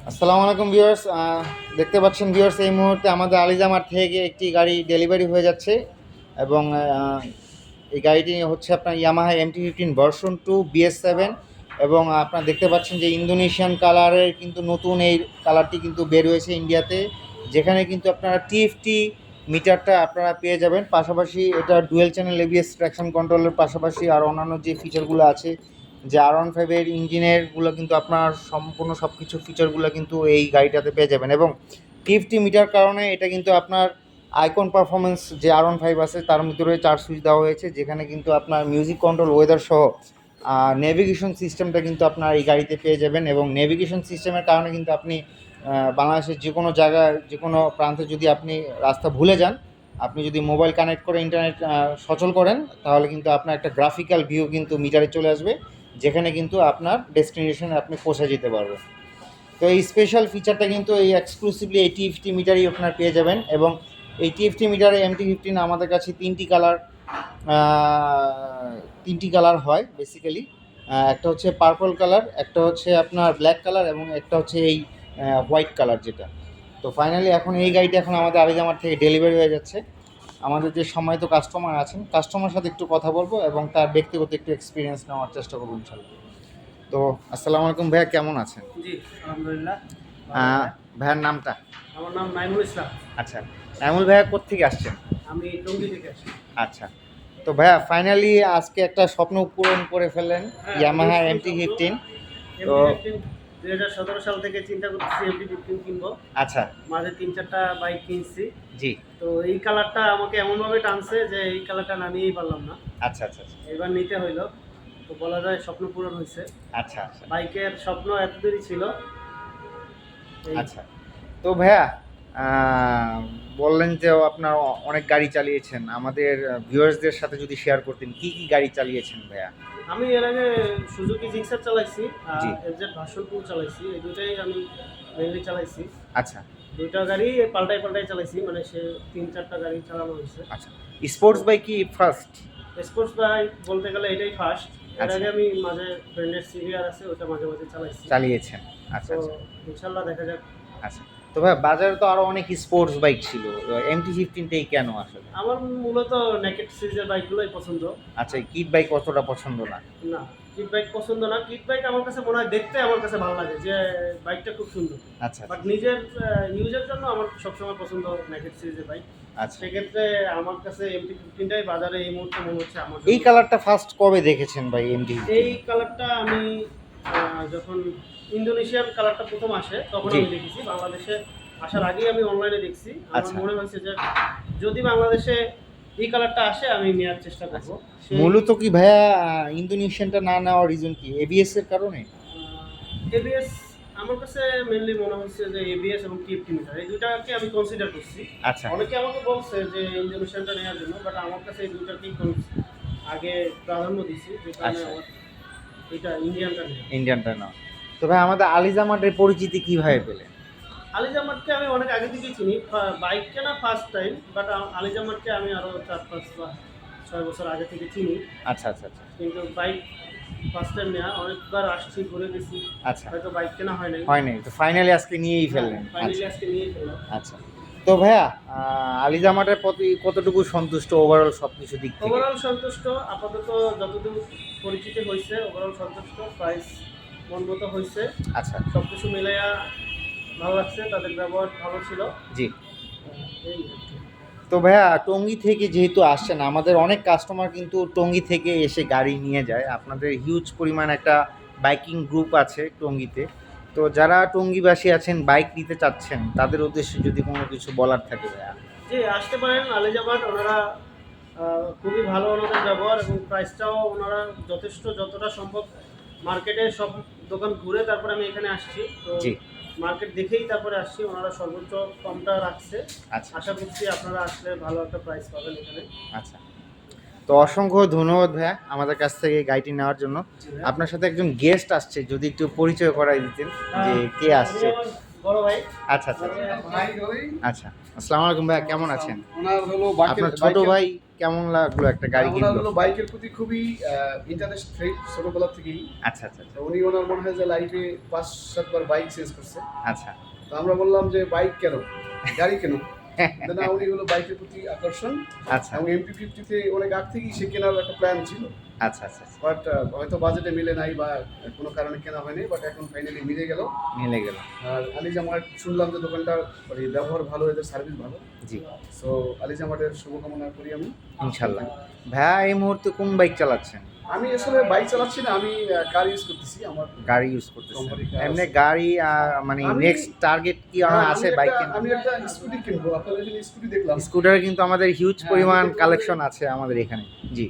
আসসালামু আলাইকুম ভিউয়ার্স, দেখতে পাচ্ছেন ভিউয়ার্স এই মুহূর্তে আমাদের আলিজামার থেকে একটি গাড়ি ডেলিভারি হয়ে যাচ্ছে এবং এই গাড়িটি হচ্ছে আপনার ইয়ামাহা MT-15 ভার্সন 2 BS7 এবং আপনারা দেখতে পাচ্ছেন যে ইন্দোনেশিয়ান কালারের কিন্তু নতুন এই কালারটি কিন্তু বের হয়েছে ইন্ডিয়াতে, যেখানে কিন্তু আপনারা TFT মিটারটা আপনারা পেয়ে যাবেন। পাশাপাশি এটা ডুয়েল চ্যানেল ABS ট্র্যাকশন কন্ট্রোলের পাশাপাশি আর অন্যান্য যে ফিচারগুলো আছে, যে R15 ইঞ্জিনেরগুলো কিন্তু আপনার সম্পূর্ণ সব কিছু ফিচারগুলো কিন্তু এই গাড়িটাতে পেয়ে যাবেন। এবং TFT মিটার কারণে এটা কিন্তু আপনার আইকন পারফরমেন্স যে R15 আছে তার ভিতরে 4 সুইচ দেওয়া হয়েছে, যেখানে কিন্তু আপনার মিউজিক কন্ট্রোল, ওয়েদার সহ নেভিগেশন সিস্টেমটা কিন্তু আপনার এই গাড়িতে পেয়ে যাবেন। এবং নেভিগেশন সিস্টেমের কারণে কিন্তু আপনি বাংলাদেশের যে কোনো জায়গায় যে কোনো প্রান্তে যদি আপনি রাস্তা ভুলে যান, আপনি যদি মোবাইল কানেক্ট করে ইন্টারনেট সচল করেন, তাহলে কিন্তু আপনার একটা গ্রাফিক্যাল ভিউ কিন্তু মিটারে চলে আসবে, যেখানে কিন্তু আপনার ডেস্টিনেশনে আপনি পৌঁছে যেতে পারবেন। তো এই স্পেশাল ফিচারটা কিন্তু এই এক্সক্লুসিভলি এই TFT মিটারই আপনার পেয়ে যাবেন। এবং এই TFT মিটারে MT-15 আমাদের কাছে তিনটি কালার হয় বেসিক্যালি। একটা হচ্ছে পার্পল কালার, একটা হচ্ছে আপনার ব্ল্যাক কালার এবং একটা হচ্ছে এই হোয়াইট কালার যেটা। তো ফাইনালি এখন এই গাড়িটা এখন আমাদের আলিজামার থেকে ডেলিভারি হয়ে যাচ্ছে। আমাদের যে সম্মানিত কাস্টমার আছেন, কাস্টমার সাথে একটু কথা বলবো এবং তার ব্যক্তিগত একটু এক্সপিরিয়েন্স নেওয়ার চেষ্টা করবো ইনশাল্লাহ। তো আসসালামু আলাইকুম ভাইয়া, কেমন আছেন? জি, আলহামদুলিল্লাহ। ভাইয়ার নামটা? আমার নাম নাইমুল ইসলাম। আচ্ছা, নাইমুল ভাইয়া কোত্থেকে আসছেন? আমি টঙ্গী থেকে আসি। আচ্ছা, তো ভাইয়া ফাইনালি আজকে একটা স্বপ্ন পূরণ করে ফেললেন, ইয়ামাহা MT-15। তো MT-15 2017 সাল থেকে চিন্তা করতেছি MT-15 কিনবো। আচ্ছা, মাঝে 3-4টা বাইক কিনছি। জি, তো এই কালারটা আমাকে এমনভাবে টানছে যে এই কালারটা না নিয়েই পারলাম না। আচ্ছা আচ্ছা আচ্ছা এবার নিতে হইলো। তো বলা যায় স্বপ্ন পূরণ হয়েছে। আচ্ছা আচ্ছা বাইকের স্বপ্ন এতদিনই ছিল। আচ্ছা। তো ভাইয়া বললেন যে আপনার অনেক গাড়ি চালিয়েছেন, আমাদের ভিউয়ার্সদের সাথে যদি শেয়ার করতেন কি কি গাড়ি চালিয়েছেন ভাইয়া? আমি এর আগে সুজুকি জিক্সার চালাইছি আর জি, এফজেড ভার্সন 2 চালাইছি। এই দুটাই আমি মেইনলি চালাইছি। আচ্ছা দুইটা গাড়ি পাল্টাই পাল্টাই চালাইছি, মানে সে 3-4টা গাড়ি চালানো হয়েছে। আচ্ছা। স্পোর্টস বাইক কি ফার্স্ট? স্পোর্টস বাইক বলতে গেলে এটাই ফার্স্ট। এর আচ্ছা, আগে আমি মাঝে ফ্রেন্ডের সিভিআর আছে, ওটা মাঝে মাঝে চালাইছি। চালিয়েছেন। আচ্ছা তো আচ্ছা ইনশাল্লাহ দেখা যাক। আচ্ছা। তো ভাই বাজারে তো আরো অনেক স্পোর্টস বাইক ছিল, MT-15টাই কেন আসলে? আমার মূলত নেকেড সিরিজের বাইকগুলোই পছন্দ। আচ্ছা, কিট বাইক অতটা পছন্দ না? না, কিট বাইক পছন্দ না। কিট বাইক আমার কাছে মনে হয় দেখতে আমার কাছে ভালো লাগে, যে বাইকটা খুব সুন্দর। আচ্ছা বাট আচ্ছা নিজের ইউজের জন্য আমার সবসময় পছন্দ নেকেড সিরিজের বাইক। আচ্ছা। সেক্ষেত্রে আমার কাছে MT-15টাই বাজারে এই মুহূর্তে মনে হচ্ছে আমার এই জন্য। কালারটা ফার্স্ট কবে দেখেছেন ভাই MT? এই কালারটা আমি যখন ইন্দোনেশিয়ান কালারটা প্রথম আসে তখন জি, আমি দেখেছি। বাংলাদেশে আসার আগেই আমি অনলাইনে দেখছি। আমার আচ্ছা। মনে হয়েছে যে যদি বাংলাদেশে এই কালারটা আসে আমি নেওয়ার চেষ্টা করব। মূলত কি ভাইয়া ইন্দোনেশিয়ানটা না নেওয়ার রিজন কি, ABS এর কারণে? এবিএস আমার কাছে মেইনলি মনে হচ্ছে যে এবিএস এবং টিএফটি মিটার এই দুটাকে আমি কনসিডার করছি। আচ্ছা অনেকে আমাকে বলছে যে ইন্দোনেশিয়ানটা নেওয়ার জন্য, বাট আমার কাছে এই দুটাকেই আগে প্রাধান্য দিছি, যে কারণে আচ্ছা, আমার এটা ইন্ডিয়ানটা নেওয়া। ইন্ডিয়ানটা না। তো ভাই আমাদের আলিজামাটের পরিচিতি কিভাবে পেলেন? আলিজামাতকে আমি অনেক আগে থেকেই চিনি। বাইক কেনা ফার্স্ট টাইম, বাট আলিজামাতকে আমি আরও 4-5 বা 6 বছর আগে থেকে চিনি। আচ্ছা আচ্ছা আচ্ছা কিন্তু বাইক ফার্স্ট টাইম নেওয়া, অনেকবার আসছি, ঘুরে গেছি, আচ্ছা, হয়তো বাইক কেনা হয় নাই। হয় নাই, তো ফাইনালি আজকে নিয়েই ফেললেন। ফাইনালি আচ্ছা আজকে নিয়ে ফেললাম। আচ্ছা। তো ভাইয়া আলিজামাটের প্রতি কতটুকু সন্তুষ্ট ওভারঅল সব কিছু দিক থেকে? ওভারঅল সন্তুষ্ট। আপাতত যতদূর পরিচিতি হয়েছে ওভারঅল সন্তুষ্ট। প্রাইস মন মতো হয়েছে। আচ্ছা, সব কিছু মিলাইয়া ভালো লাগছে, তাদের ব্যবহার ভালো ছিল। জি। এই আর কি। তো ভাইয়া টঙ্গী থেকে যেহেতু আসছেন, আমাদের অনেক কাস্টমার কিন্তু টঙ্গী থেকে এসে গাড়ি নিয়ে যায়। আপনাদের হিউজ পরিমাণ একটা বাইকিং গ্রুপ আছে টঙ্গীতে। তো যারা টঙ্গীবাসী আছেন, বাইক নিতে চাচ্ছেন, তাদের উদ্দেশ্যে যদি কোনো কিছু বলার থাকে ভাইয়া? জি, আসতে পারেন আলিজাবাদ। ওনারা খুবই ভালো ওনাদের ব্যবহার, এবং প্রাইসটাও ওনারা যথেষ্ট, যতটা সম্ভব। মার্কেটে সব দোকান ঘুরে তারপরে আমি এখানে আসছি, তো জি, মার্কেট দেখেই তারপরে আসছি। ওনারা সর্বোচ্চ কমটা রাখছে। আচ্ছা আশা করছি আপনারা আসলে ভালো একটা প্রাইস পাবেন এখানে। আচ্ছা। তো অসংখ্য ধন্যবাদ ভাইয়া আমাদের কাছ থেকে গাড়িটি নেওয়ার জন্য। জি ভাইয়া। আপনার সাথে একজন গেস্ট আসছে, যদি একটু পরিচয় করাই দিতেন যে কে আমি আসছে। আমার বড় ভাই। আচ্ছা আচ্ছা আচ্ছা। ভাই ওই আচ্ছা আসসালামু আলাইকুম ভাইয়া, কেমন আছেন? ওনার হলো বাইকের আপনার ছোট ভাই কেমন লাগলো একটা গাড়ি ওনার কিনলো? হলো বাইকের প্রতি খুবই ইন্টারেস্ট ট্রেড ছোটবেলা থেকেই। আচ্ছা আচ্ছা আচ্ছা তো উনি ওনার মনে হয় যে লাইফে 5-7 বার বাইক চেঞ্জ করছে। আচ্ছা তো আমরা বললাম যে বাইক কেন, গাড়ি কেন? না, উনি হলো বাইকের প্রতি আকর্ষণ আচ্ছা এবং MT-50 তে অনেক আগ থেকেই সে কেনার একটা প্ল্যান ছিল। আচ্ছা আচ্ছা আচ্ছা, বাট হয়তো বাজেটে মিলে নাই বা কোনো কারণে কেনা হয়নি, বাট এখন ফাইনালি মিলে গেল। মিলে গেল। আর আলিজামার্ট শুনলাম যে দোকানটার ব্যবহার ভালো, এদের সার্ভিস ভালো। জি সো আলিজামার্টের শুভকামনা করি আমি। ইনশাল্লাহ। ভাইয়া এই মুহূর্তে কোন বাইক চালাচ্ছেন? আমি আসলে বাইক চালাচ্ছি না, আমি কার ইউজ করতেছি। আমার গাড়ি ইউজ করতেছেন? কোম্পানির car এমনি আছে। গাড়ি মানে আমি- নেক্সট টার্গেট কি হ্যাঁ, আছে আমি বাইক একটা- কেনার? আমি একটা স্কুটি কিনবো। আপনাদের এখানে স্কুটি দেখলাম। স্কুটারে কিন্তু আমাদের হিউজ হ্যাঁ, পরিমাণ আমি দেখলাম কালেকশন আছে আমাদের এখানে। জি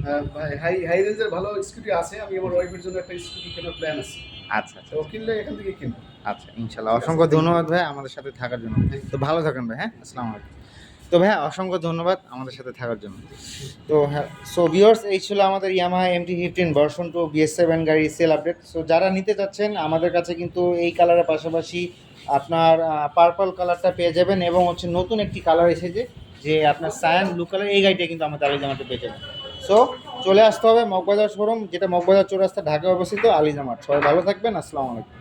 হাই হাই রেঞ্জের ভালো স্কুটি আছে। আমি আমার ওয়াইফের জন্য একটা স্কুটি কেনার প্ল্যান আছে। আচ্ছা আচ্ছা তো কিনলে এখান থেকে কিনবো। আচ্ছা ইনশাল্লাহ। অসংখ্য ধন্যবাদ ভাই আমাদের সাথে থাকার জন্য। তো ভালো থাকেন ভাই। হ্যাঁ, আসসালামু আলাইকুম। তো ভাই অসংখ্য ধন্যবাদ আমাদের সাথে থাকার জন্য। তো হ্যাঁ, সো ভিউয়ার্স, এই ছিল আমাদের ইয়ামাহা MT-15 ভার্সন 2 BS7 গাড়ি সেল আপডেট। সো যারা নিতে চাচ্ছেন আমাদের কাছে কিন্তু এই কালারের পাশাপাশি আপনার পার্পল কালারটা পেয়ে যাবেন এবং হচ্ছে নতুন একটি কালার এসেছে যে আপনার সায়ান ব্লু কালার, এই গাড়িটা কিন্তু আমাদের আলিজামাতে পেয়ে যাবেন। সো চলে আসতে হবে মগবাজার শোরুম, যেটা মগবাজার চৌরাস্তা ঢাকায় অবস্থিত, আলিজামাট। সবাই ভালো থাকবেন, আসসালামু আলাইকুম।